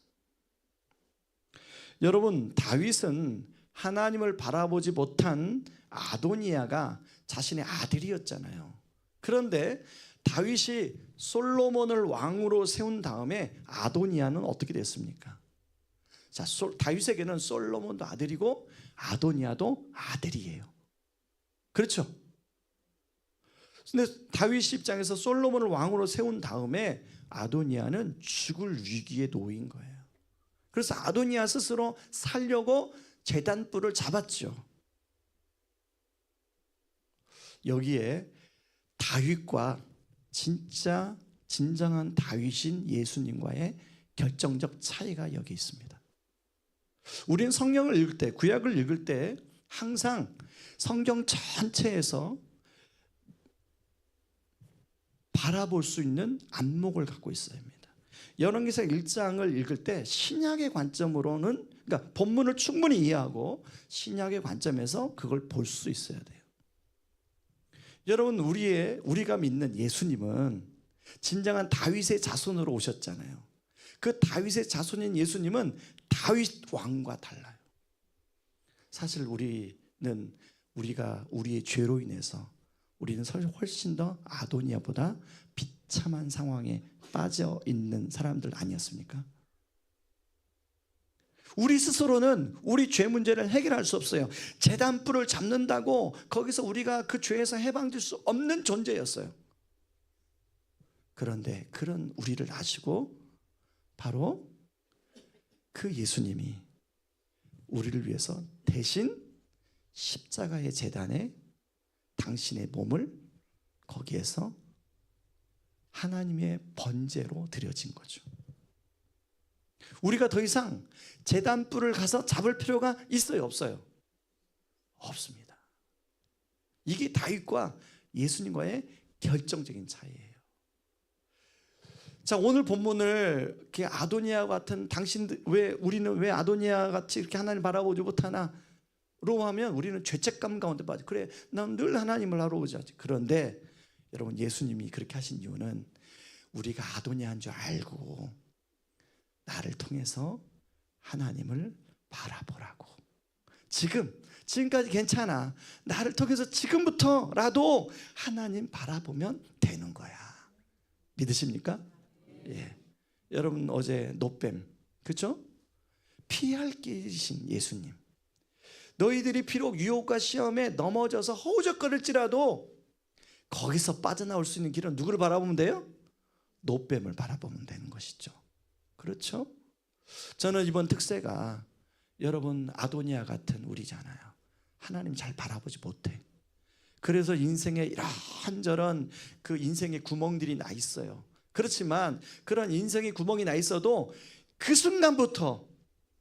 여러분, 다윗은 하나님을 바라보지 못한 아도니아가 자신의 아들이었잖아요. 그런데 다윗이 솔로몬을 왕으로 세운 다음에 아도니아는 어떻게 됐습니까? 자, 다윗에게는 솔로몬도 아들이고 아도니아도 아들이에요. 그렇죠? 근데 다윗 입장에서 솔로몬을 왕으로 세운 다음에 아도니아는 죽을 위기에 놓인 거예요. 그래서 아도니아 스스로 살려고 제단불을 잡았죠. 여기에 다윗과 진짜 진정한 다윗인 예수님과의 결정적 차이가 여기 있습니다. 우리는 성경을 읽을 때, 구약을 읽을 때 항상 성경 전체에서 바라볼 수 있는 안목을 갖고 있어야 합니다. 열왕기상 1장을 읽을 때 신약의 관점으로는, 그러니까 본문을 충분히 이해하고 신약의 관점에서 그걸 볼 수 있어야 돼요. 여러분, 우리가 믿는 예수님은 진정한 다윗의 자손으로 오셨잖아요. 그 다윗의 자손인 예수님은 다윗 왕과 달라요. 사실 우리가 우리의 죄로 인해서 우리는 훨씬 더 아도니아보다 비참한 상황에 빠져 있는 사람들 아니었습니까? 우리 스스로는 우리 죄 문제를 해결할 수 없어요. 제단불을 잡는다고 거기서 우리가 그 죄에서 해방될 수 없는 존재였어요. 그런데 그런 우리를 아시고 바로 그 예수님이 우리를 위해서 대신 십자가의 제단에 당신의 몸을 거기에서 하나님의 번제로 드려진 거죠. 우리가 더 이상 제단불을 가서 잡을 필요가 있어요, 없어요? 없습니다. 이게 다윗과 예수님과의 결정적인 차이예요. 자, 오늘 본문을 이렇게 아도니아 같은 우리는 왜 아도니아 같이 이렇게 하나님을 바라보지 못하나? 로 하면 우리는 죄책감 가운데 빠져. 그래, 난 늘 하나님을 바라보자. 그런데 여러분, 예수님이 그렇게 하신 이유는 우리가 아도니아인 줄 알고 나를 통해서 하나님을 바라보라고. 지금까지 괜찮아. 나를 통해서 지금부터라도 하나님 바라보면 되는 거야. 믿으십니까? 예. 여러분, 어제 노뱀, 그렇죠? 피할 길이신 예수님. 너희들이 비록 유혹과 시험에 넘어져서 허우적거릴지라도 거기서 빠져나올 수 있는 길은 누구를 바라보면 돼요? 노뱀을 바라보면 되는 것이죠. 그렇죠? 저는 이번 특세가 여러분 아도니아 같은 우리잖아요. 하나님 잘 바라보지 못해. 그래서 인생에 이런저런 그 인생의 구멍들이 나 있어요. 그렇지만 그런 인생의 구멍이 나 있어도 그 순간부터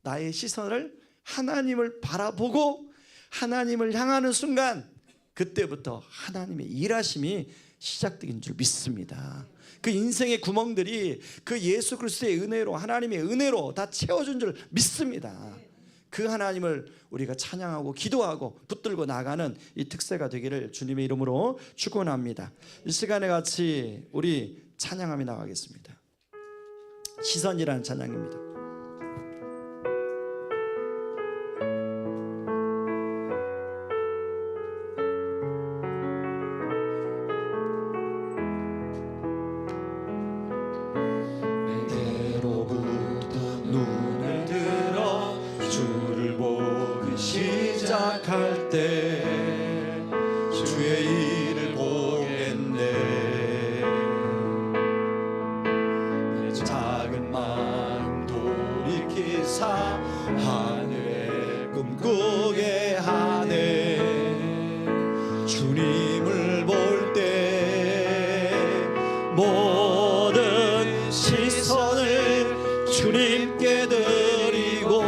나의 시선을 하나님을 바라보고 하나님을 향하는 순간, 그때부터 하나님의 일하심이 시작된 줄 믿습니다. 그 인생의 구멍들이 그 예수 그리스도의 은혜로, 하나님의 은혜로 다 채워준 줄 믿습니다. 그 하나님을 우리가 찬양하고 기도하고 붙들고 나가는 이 특세가 되기를 주님의 이름으로 축원합니다. 이 시간에 같이 우리 찬양하며 나가겠습니다. 시선이라는 찬양입니다. 시작할 때 주의 일을 보겠네. 작은 마음 돌이키사 하늘에 꿈꾸게 하네. 주님을 볼 때 모든 시선을 주님께 드리고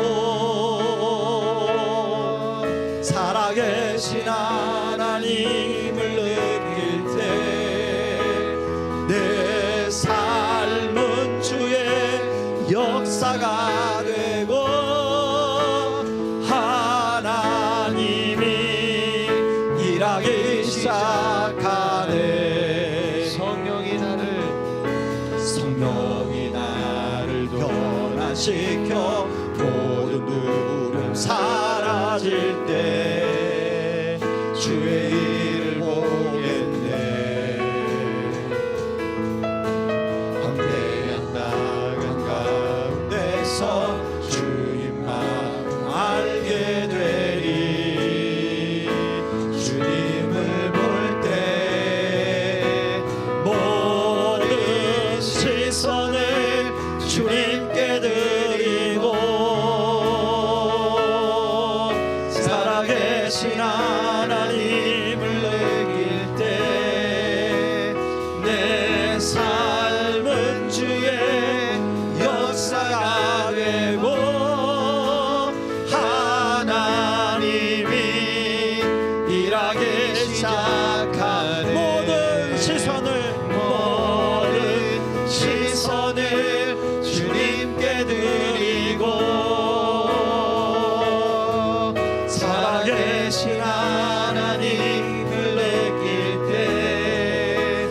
살아계신 하나님을 느낄 때 내 삶은 주의 역사가 되고 하나님이 일하기 시작하네. 성령이 나를 변화시켜 모든 두려움 사라질 때 주의 일을 보겠네. 방대한 나간 가운데서 주님만 알게 되리. 주님을 볼 때 모든 시선을 주님께 드리고 살아계신 하나님을 느낄 때 내 삶은 주의 역사가 되고 하나님이 일하기 시작하네. 모든 시선을 주님께 드리고 살아계신 하나님을 느낄 때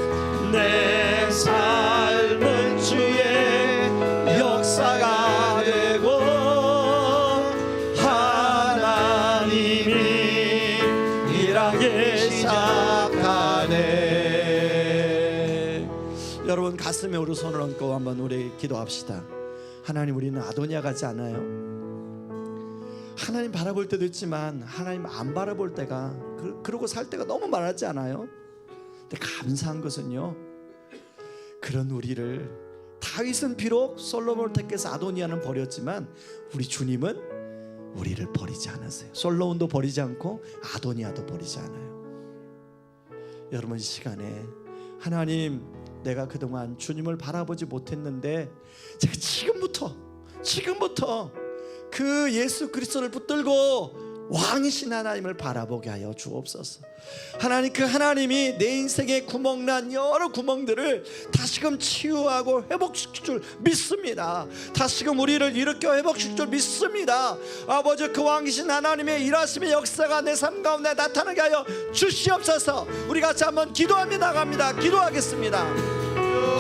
내 삶은 주의 역사가 되고 하나님이 일하기 시작하네. 여러분 가슴에 우리 손을 얹고 한번 우리 기도합시다. 하나님, 우리는 아도니아 같지 않아요? 하나님 바라볼 때도 있지만 하나님 안 바라볼 때가 그러고 살 때가 너무 많았지 않아요? 근데 감사한 것은요, 그런 우리를 다윗은 비록 솔로몬을 택해서 아도니아는 버렸지만 우리 주님은 우리를 버리지 않았어요. 솔로몬도 버리지 않고 아도니아도 버리지 않아요. 여러분 이 시간에 하나님, 내가 그동안 주님을 바라보지 못했는데 제가 지금부터 그 예수 그리스도를 붙들고 왕이신 하나님을 바라보게 하여 주옵소서. 하나님, 그 하나님이 내 인생에 구멍난 여러 구멍들을 다시금 치유하고 회복시킬 줄 믿습니다. 다시금 우리를 일으켜 회복시킬 줄 믿습니다. 아버지, 그 왕이신 하나님의 일하심의 역사가 내 삶 가운데 나타나게 하여 주시옵소서. 우리 같이 한번 기도하며 나갑니다. 기도하겠습니다.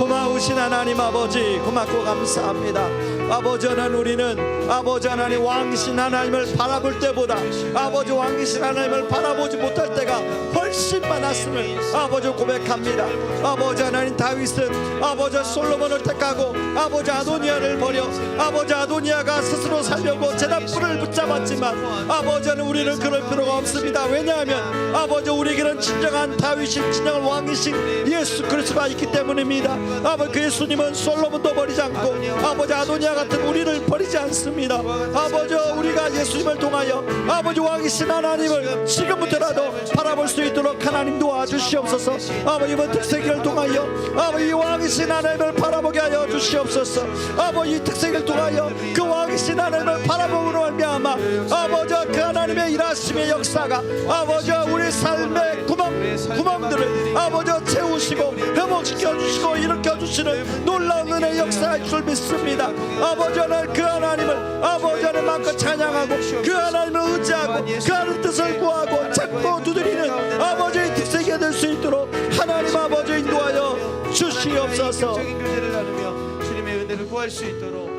고마우신 하나님 아버지, 고맙고 감사합니다. 아버지 하나님, 우리는 아버지 하나님 왕이신 하나님을 바라볼 때보다 아버지 왕이신 하나님을 바라보지 못할 때가 훨씬 많았음을 아버지 고백합니다. 아버지 하나님, 다윗은 아버지 솔로몬을 택하고 아버지 아도니아를 버려 아버지 아도니아가 스스로 살려고 제단불을 붙잡았지만 아버지 하나님, 우리는 그럴 필요가 없습니다. 왜냐하면 아버지 우리에게는 진정한 다윗이 진정한 왕이신 예수 그리스도가 있기 때문입니다. 아버지, 그 예수님은 솔로몬도 버리지 않고 아버지 아도니아 같은 우리를 버리지 않습니다. 아버지, 우리가 예수님을 통하여 아버지 왕이신 하나님을 지금부터라도 바라볼 수 있도록 하나님 도와주시옵소서. 아버지, 이번 특세기를 통하여 아버지 왕이신 하나님을 바라보게 하여 주시옵소서. 아버지, 이 특세기를 통하여 그 왕이신 하나님을 바라보므로 말미암아 아버지 그 하나님의 일하심의 역사가 아버지 우리 삶의 구멍들을 아버지 채우시고 회복시켜 주시고 일으켜 주시는 놀라운 은혜의 역사할 줄 믿습니다. 아버지 하나님, 그 하나님을 아버지 하나님 마음껏 찬양하고 그 하나님을 의지하고 그 하나님 뜻을 구하고 찾고 두드리는 아버지의 특색이 될 수 있도록 하나님 아버지 인도하여 주시옵소서. 교제를 나누며 주님의 은혜를 구할 수 있도록.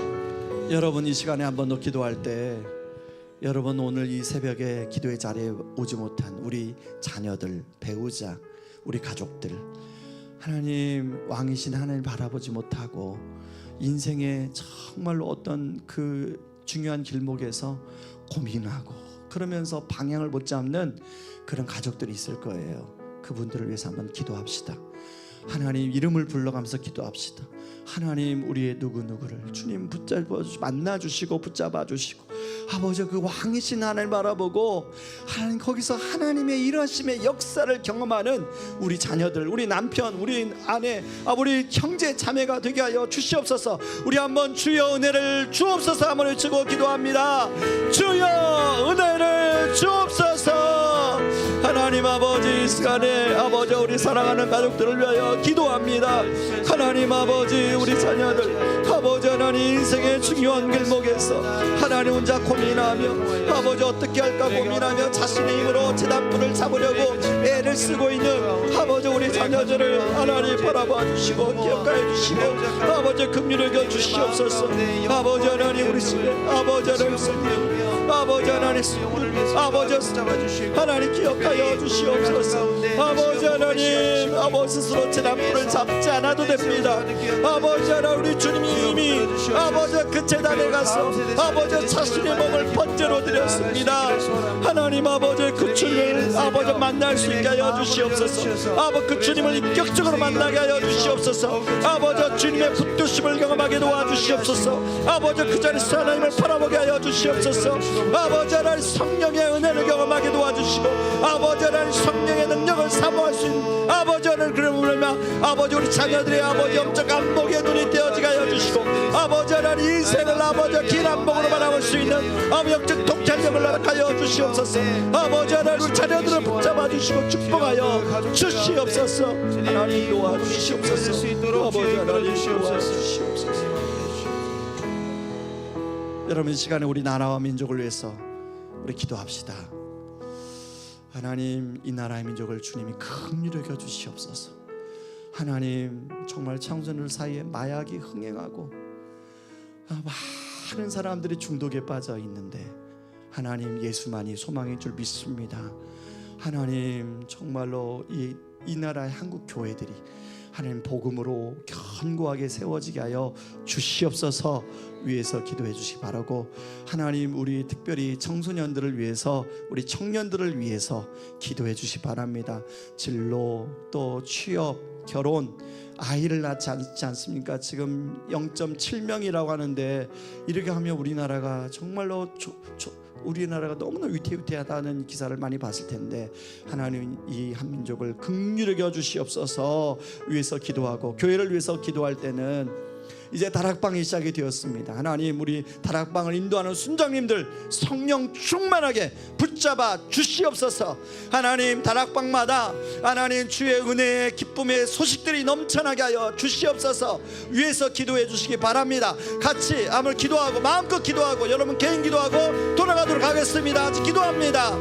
여러분 이 시간에 한번 더 기도할 때, 여러분 오늘 이 새벽에 기도의 자리에 오지 못한 우리 자녀들, 배우자, 우리 가족들, 하나님 왕이신 하나님을 바라보지 못하고 인생의 정말로 어떤 그 중요한 길목에서 고민하고 그러면서 방향을 못 잡는 그런 가족들이 있을 거예요. 그분들을 위해서 한번 기도합시다. 하나님 이름을 불러가면서 기도합시다. 하나님 우리의 누구누구를 주님 만나 주시고 붙잡아 주시고 아버지 그 왕이신 하나님 바라보고 하나님 거기서 하나님의 일하심의 역사를 경험하는 우리 자녀들, 우리 남편, 우리 아내, 우리 형제 자매가 되게 하여 주시옵소서. 우리 한번 주여 은혜를 주옵소서 한번 외치고 기도합니다. 주여 은혜를 주옵소서. 하나님 아버지 이 시간에 아버지 우리 사랑하는 가족들을 위하여 기도합니다. 하나님 아버지 우리 자녀들 아버지 하나님 인생의 중요한 길목에서 하나님 혼자 고민하며 아버지 어떻게 할까 고민하며 자신의 힘으로 재단불을 잡으려고 애를 쓰고 있는 아버지 우리 자녀들을 하나님 바라봐 주시고 기억하여 주시고 아버지 긍휼을 겨 주시옵소서. 아버지 하나님 우리 집에 아버지 하나님 아버지 하나님 아버지 하나님 기억하여 주시옵소서. 아버지 하나님 아버지 스스로 재단불을 잡지 않아도 됩니다. 아버지 하나님 우리 주님이 이미 아버지 그 재단에 가서 아버지 자신의 몸을 번제로 드렸습니다. 하나님 아버지 그 주님을 아버지 만날 수 있게 하여 주시옵소서. 아버지 그 주님을 인격적으로 만나게 하여 주시옵소서. 아버지 주님의 붙드심을 경험하게 도와주시옵소서. 아버지 그 자리에서 하나님을 바라보게 하여 주시옵소서. 아버지 하나님 성령의 은혜를 경험하게 도와주시고 아버지 하나님 성령의 능력을 사모할 수 있는 아버지 하나님 그러므로 아버지 우리 자녀들의 아버지 영적 안목의 눈이 떼어지게 하여 주시고 아버지 하나님 인생을 아버지 긴 안목으로 바라볼 수 있는 아버지 영적 통찰력을 허락하여 주시옵소서. 아버지 하나님 우리 자녀들을 붙잡아 주시고 축복하여 주시옵소서. 하나님 도와주시옵소서. 아버지 하나님 도와주시옵소서. 여러분 이 시간에 우리 나라와 민족을 위해서 우리 기도합시다. 하나님 이 나라의 민족을 주님이 긍휼히 여겨 주시옵소서. 하나님 정말 청소년 사이에 마약이 흥행하고 많은 사람들이 중독에 빠져 있는데 하나님 예수만이 소망인 줄 믿습니다. 하나님 정말로 이 나라의 한국 교회들이 하나님 복음으로 견고하게 세워지게 하여 주시옵소서. 위에서 기도해 주시기 바라고 하나님 우리 특별히 청소년들을 위해서 우리 청년들을 위해서 기도해 주시기 바랍니다. 진로 또 취업 결혼 아이를 낳지 않습니까? 지금 0.7명이라고 하는데 이렇게 하면 우리나라가 정말로 우리나라가 너무나 위태위태하다는 기사를 많이 봤을 텐데 하나님 이 한민족을 긍휼히 여겨 주시옵소서. 위해서 기도하고 교회를 위해서 기도할 때는 이제 다락방이 시작이 되었습니다. 하나님 우리 다락방을 인도하는 순장님들 성령 충만하게 붙잡아 주시옵소서. 하나님 다락방마다 하나님 주의 은혜의 기쁨의 소식들이 넘쳐나게 하여 주시옵소서. 위에서 기도해 주시기 바랍니다. 같이 한번 기도하고 마음껏 기도하고 여러분 개인 기도하고 돌아가도록 하겠습니다. 같이 기도합니다.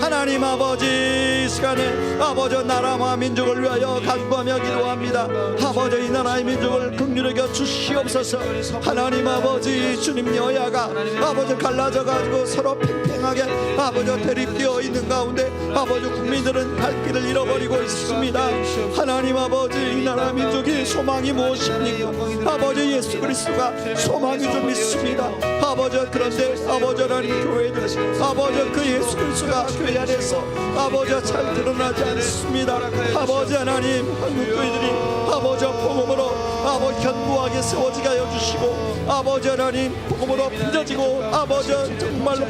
하나님 아버지 이 시간에 아버지 나라와 민족을 위하여 간구하며 기도합니다. 아버지 이 나라의 민족을 긍휼히 여겨 주시옵소서. 하나님 아버지 주님 여야가 아버지 갈라져 가지고 서로 팽팽하게 아버지 대립되어 있는 가운데 아버지 국민들은 갈 길을 잃어버리고 있습니다. 하나님 아버지 이 나라 민족이 소망이 무엇입니까? 아버지 예수 그리스도가 소망인 줄 믿습니다. 아버지 그런데 아버지 하나님 교회들 아버지 그 예수 그리스도가 교회 안에서 아버지 잘 드러나지 않습니다. 아버지 하나님 한국 교회들이 아버지 복음으로 아버지 견고하게 세워지게 하여 주시고 아버지 하나님 복음으로 빚어지고 아버지 정말로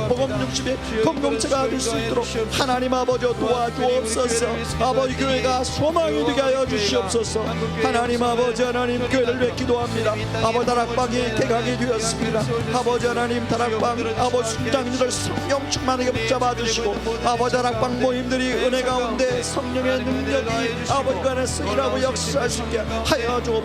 복음 중심의 공동체가 될 수 있도록 하나님 아버지 도와주옵소서. 아버지 교회가 소망이 되게 하여 주시옵소서. 하나님 아버지 하나님 교회를 위해 기도합니다. 아버지 다락방이 개강이 되었습니다. 아버지 하나님 다락방 아버지 순장님들 성령 충만하게 붙잡아 주시고 아버지 다락방 모임들이 은혜 가운데 성령의 능력이 아버지 안에서 일하고 역사할 수 있게 하여 주옵소서.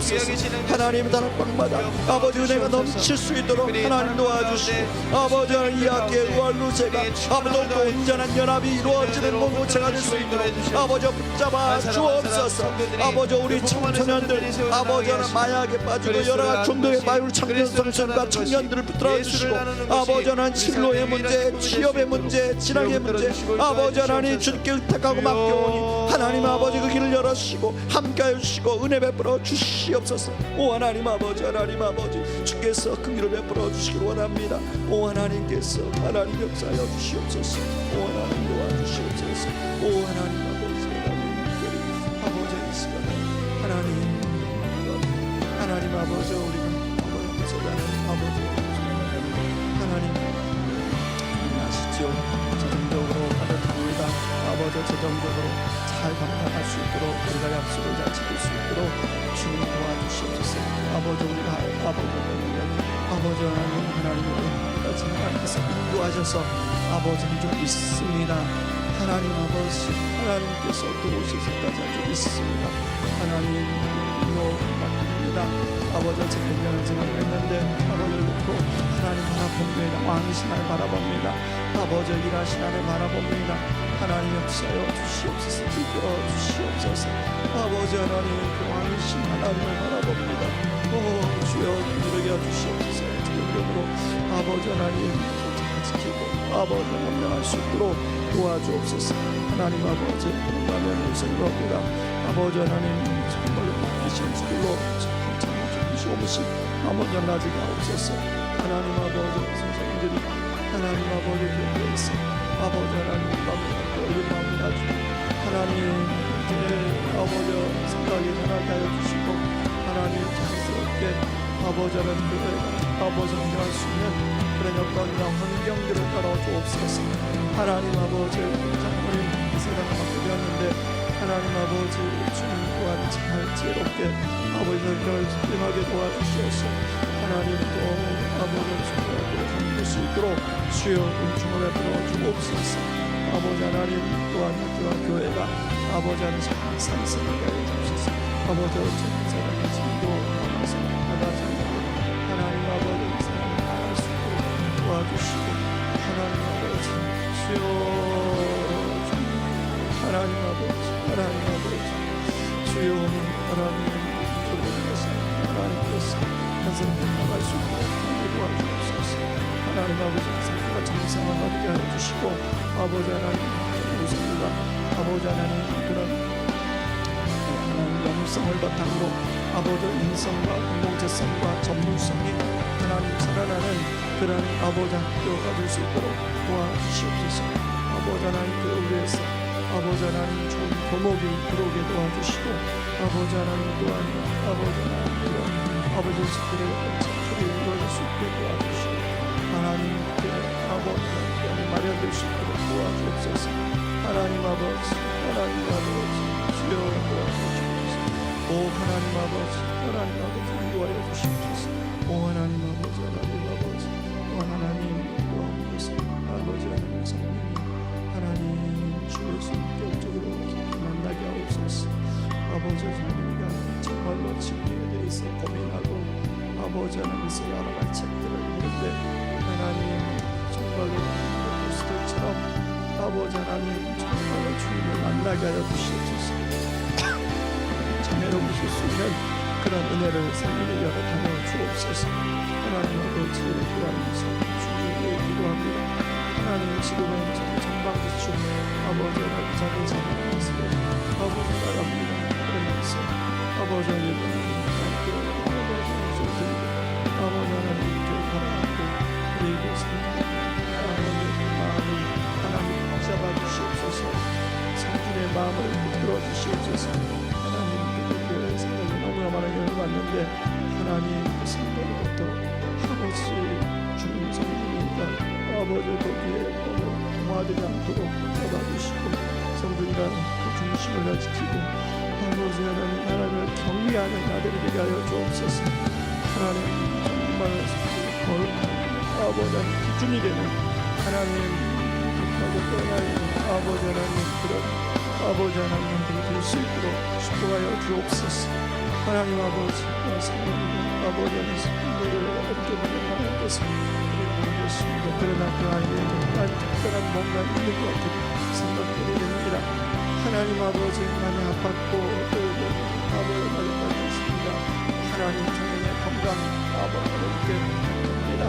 하나님 다락방마다 아버지 은혜가 넘칠 수 있도록 하나님 도와주시고 아버지 하나님 이 학교의 우알루제가 아버지 온전한 연합이 이루어지는 공동체가 될 수 있도록 아버지 붙잡아 주옵소서. 아버지 우리 청소년들 아버지 하나님 마약에 빠지고 여러 가지 중독에 빠진 청년 성천과 청년들을 붙들어 주시고 아버지 하나님 진로의 문제 취업의 문제 진학의 문제 아버지 하나님 주님께 의탁하고 맡겨오니 하나님 아버지 그 길을 열어주시고 함께하여 주시고 은혜 베풀어 주시옵소서. 오 하나님 아버지 하나님 아버지 주께서 긍휼을 베풀어 주시길 원합니다. 오 하나님께서 하나님 역사하여 주시옵소서. 오 하나님 도와주시옵소서. 오 하나님 아버지 하나님 특별히 아버지 이 시간에 하나님 아버지 우리가 아버지 아버지 하나님 아시죠? 재정적으로 가득합니다. 아버지 재정적으로 잘 감당할 수 있도록 우리가 약속을 잘 지킬 수 있도록 주님 도와주시옵소서. 아버지 우리가 아버지 하나님께서 인도하셔서 아버지를 좀 믿습니다. 하나님 아버지 하나님께서 들어오실 때까지 좀 믿습니다. 하나님으로 맡깁니다. 아버지 책임자는 생각을 했는데 아버지를 놓고 하나님 바라봅니다. 왕이신 하나님 바라봅니다. 아버지 일하신 하나님 바라봅니다. 하나님 역사여 주시옵소서. 이끌어 주시옵소서. 아버지 하나님 그 왕이신 하나님을 바라봅니다. 오 주여 이르게 주시옵소서. 이름으로 아버지 하나님 지키고 아버지 감당할 수 있도록 도와주옵소서. 하나님 아버지 공감의 물성입니다. 아버지 하나님 정말로 이신 스킬로 조금씩 아버지 나지게 하옵소서. 하나님 아버지 선생님들이 하나님 아버지 교회에서 아버지 하나님 마음을 가지고 하나님 아버지 생각이 변하게 하여 주시고 하나님 자연스럽게 아버지 하나님 교회가 아버지 성장할 수 있는 그런 여건이나 환경들을 따라 주옵소서. 하나님 아버지 장모님 이 세상을 맡게 되었는데 하나님 아버지 주님 또한 잘 지혜롭게 아버지의 결을 집중하게 도와주시옵소서. 하나님 또 아버지의 축복을 담을 수 있도록 주여 은총을 베풀어 주옵소서. 아버지 하나님 또한 학교와 교회가 아버지 하나님 상승하게 하여 주옵소서. 아버지 어쩌면 사랑의 진도 담아서 받아서 하나님 아버지 사랑을 받을 수 있도록 도와주시고 하나님 아버지 주여 하나님 아버지 주여 하나님 하나님께서 한사람 나갈 수 있도록 도와주옵소서. 하나님 아버지 상태가 정상화하게 하여 주시고 아버지 하나님 우선과 아버지 하나님 그런 하나님 영성을 바탕으로 아버지 인성과 공동체성과 전문성이 하나님 살아나는 그런 아버지 학교가 될 수 있도록 도와주시옵소서. 아버지 하나님 그 위해서 아버지 하나님 좋은 교목이 들어오게 도와주시고 아버지 하나님 또한 아버지 하나님 또한 아버지 스킬의 전투를 이루어질 수 있게 도와주시고 하나님께 아버지 하나님 마련될 수 있도록 도와주옵소서. 하나님 아버지 주여 도와주옵소서. 오 하나님 아버지 인도하여 주시옵소서. 오 하나님 아버지 또 하나님 또한 그것을 아버지 하나님 성령이 하나님 주의 성격적으로 깊이 만나게 하옵소서. 아버지 하나님과 정말로 진리에 대해서 고민하고 아버지 하나님께서 여러 가지 책들을 읽는데 하나님 정말로 포스터처럼 아버지 하나님 정말로 주님을 만나게 하여 주시옵소서. 자매로 보실 수 있는 그런 은혜를 생명의 열을 하여 주옵소서. 하나님 아버지 하나님 주님께 기도합니다. 하나님 지금은 전방지축 아버지 하나님 자기 자녀에서 아버지 나갑니다. 그러면서 아버지 하나님 아버지 하나님께 바라고 그리고 하나님의 마음을 하나님 잡아 주시옵소서. 성준의 마음을 이끌어 주시옵소서. 하나님 그들의 생각에 너무나 많은 영향을 받는데 하나님 그 생각으로부터 아버지 주님 성준이니까 아버지 거기에 동화되지 않도록 잡아주시고 성준이가 그 중심을 지키고 아버지 하나님을 경외하는 아들이 되게 하여 주옵소서. 하나님 정말 거룩한 아버지 하나님 기준이 되는 하나님 하고 떠나는 아버지 하나님 그런 아버지 하나님들이 될 수 있도록 축복하여 주옵소서. 하나님 아버지 성령 아버지 하나님 성령을 옮겨보는 하나님께서 모르겠습니다. 그러나 그 안에는 아주 특별한 뭔가 있는 것 같은 생각들이 됩니다. 하나님 아버지 많이 아팠고 아버지 많이 있습니다. 하나님 장인의 건강 아버지께 합니다.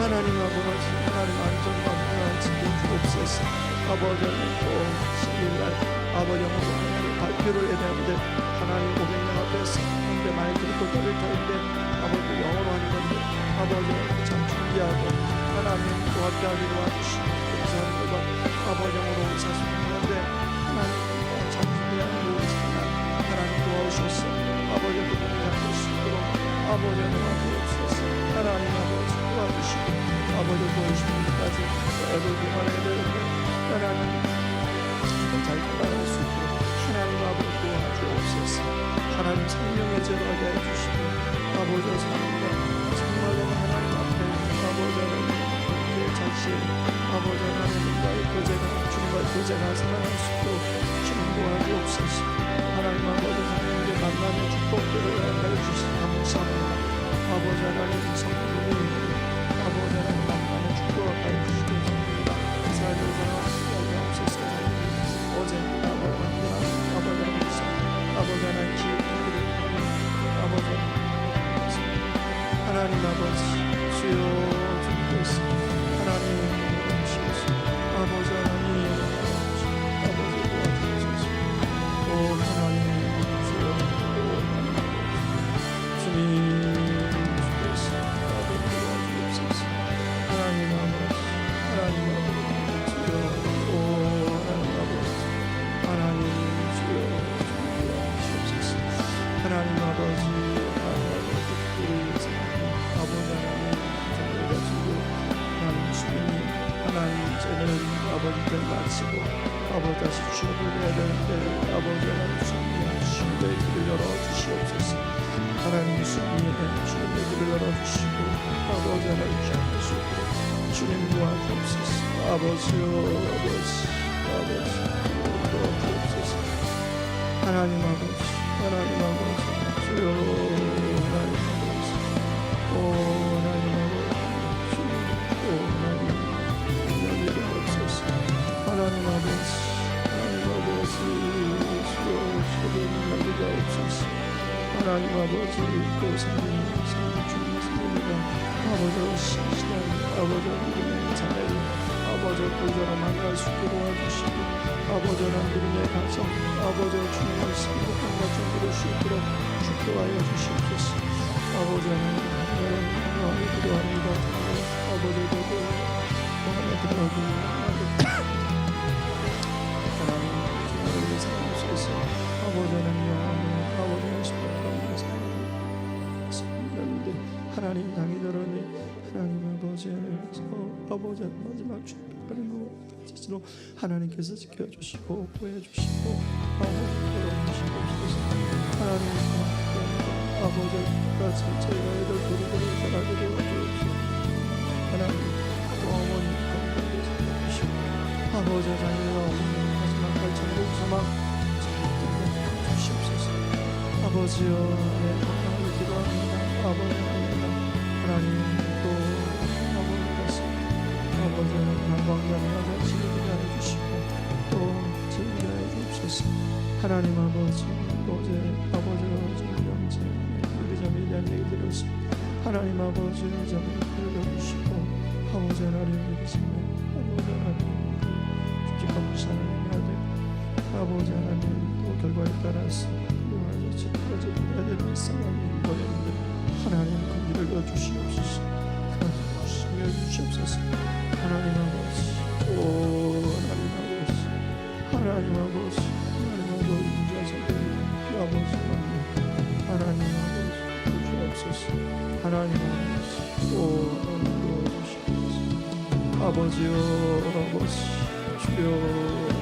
하나님 아버지 하나님 안전과 평안 지켜주옵소서. 아버지 또 12일날 아버지 발표를 해야 되는데 하나님 500명 앞에서 근데 마이크를 돌릴 터인데 아버지 영어로 하는 건데 아버지 참 준비하고 하나님 또 함께하게 도와주시고 감사하는 것과 아버지 영어로 사수하는데 하나님 참 준비하는 모습이나 하나님 도와주셔서 아버지 그분을 잡을 수 있도록 아버지 도와주옵소서. 하나님 아버지 도와주시고 아버지 보이시는 것까지 애들 그만해야 되는데 하나님 잘 따라갈 수 있도록 하나님 아버지 도와주옵소서. 하나님 생명의 제도하게 해주시고 아버지 사랑과 정말로 하나님 앞에 아버지 하나님 그 자신 아버지 하나님과의 교제가 주님과의 교제가 살아날 수 있도록 주님 도와주옵소서. 하나님 아버지 하나님의 만남의 축복들을 해주시니 감사합니다. 아버지 하나님 성령님 아버지 하나님 만남의 축복을 해주시옵소서. 이스라엘을 사랑하시고 없어서 어제 아버지 하나님 기억들을 아버지 하나님 아버지 주여 주께서 하나님 주께서 아버지 하나님 아버지 도와주소서. 오 하나님 주여 주님 주께서 아버지 도와주옵소서. 하나님 아버지 주여 오 하나님 아버지 하나님 주여 주옵소서. 하나님 아버지 하나님 이제는 아버지들 마치고 아버지 다시 취업을 해야 되는데 아버지 하나님 주님의 주님의 길을 열어주시옵소서. 하나님 주님의 주님의 길을 열어주시고 아버지 하나님 기억할 수 있도록 주님 도와주옵소서. 아버지요 아버지 도와주옵소서. 하나님 아버지 주여 하나님 아버지 오 하나님 아버지 주여 오 하나님 하나님 아버지 주여 주님의 없소서. 하나님 아버지 그 성령 주님과 아버지 신실한 아버지 믿음의 자매를 아버지 보좌로 만날 수 있게 도와주시고 아버지 하나님의 가정 아버지 주님의 행복한 가정 이룰 수 있도록 축복하여 주시옵소서. 아버지 하나님 기도합니다. 아버지 되고 하나님 들어가고 하나님 주님을 사랑하소서. 아버지 하나님 아버지의 십자가의 사랑을 하나님 당이 들어니 하나님 아버지의 아버지 마지막 축복하는 것으로 하나님께서 지켜주시고 보여주시고 아버지 걸어주시옵소서. 하나님 아버지 같이 저희가 애들 도리도리 자라게 되어주옵소서. 하나님 또 어머니 건강히 지켜주시고 아버지 자녀가 없는 마지막 발전국 소망 주시옵소서. 아버지여 내 건강을 기도합니다. 아버지 하나님 또 아버지 다시 아버지 관광자님과 지혜를 해주시고 또 지혜를 해주옵소서. 하나님 아버지 어제 아버지가 정령제 우리 자매에 대한 얘기 들었습니다. 하나님 아버지 자매를 불러주시고 아버지 하나님 믿으시며 아버지 하나님 주직과 부산을 해야 되고 아버지 하나님 또 결과에 따라서 그동안 지금까지 해야 되는 상황이 거였는데 하나님 그 길을 여주시옵소서. 하나님 주시며 주시옵소서. 하나님 아버지 오 하나님 아버지 하나님 아버지 인자성들 아버지 하나님 아버지 주시옵소서. 하나님 아버지 오 하나님 도와주시옵소서. 아버지요 아버지 주여